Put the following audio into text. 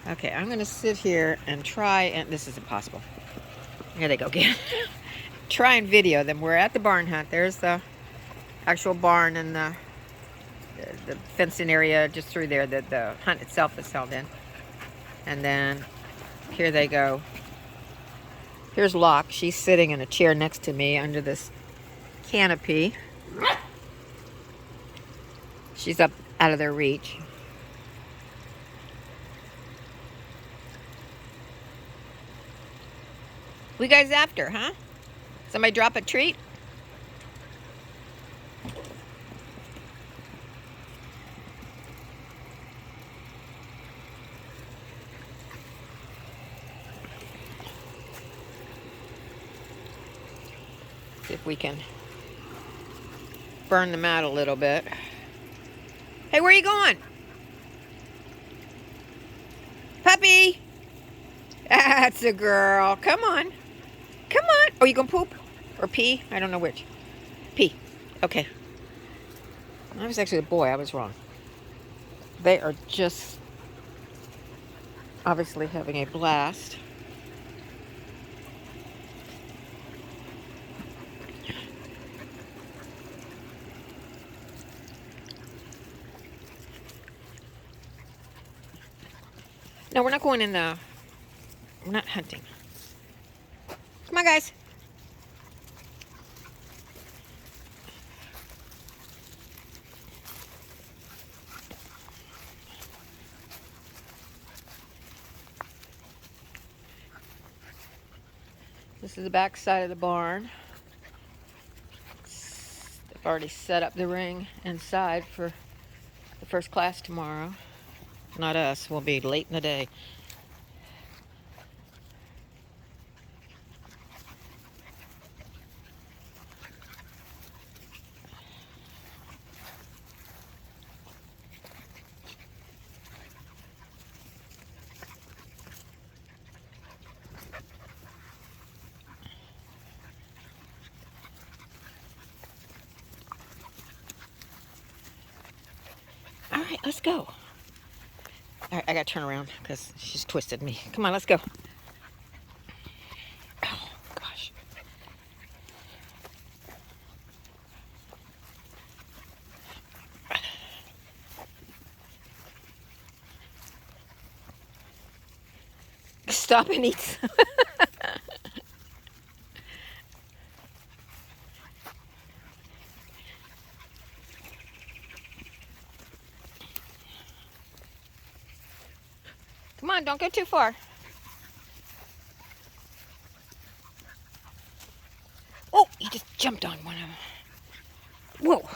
Okay, I'm going to sit here and try, and this is impossible. Here they go again. Try and video them. We're at the barn hunt. There's the actual barn and the fenced-in area just through there that the hunt itself is held in. And then here they go. Here's Locke. She's sitting in a chair next to me under this canopy. She's up out of their reach. What you guys after, huh? Somebody drop a treat? See if we can burn them out a little bit. Hey, where are you going? Puppy! That's a girl. Come on. Come on. Oh, you gonna poop? Or pee? I don't know which. Pee. Okay. I was actually a boy. I was wrong. They are just obviously having a blast. No, we're not going in the... We're not hunting. Come on, guys. This is the back side of the barn. They've already set up the ring inside for the first class tomorrow. Not us. We'll be late in the day. All right, let's go. All right, I gotta turn around because she's twisted me. Come on, let's go. Oh, gosh. Stop and eat. Come on, don't go too far. Oh, you just jumped on one of them. Whoa.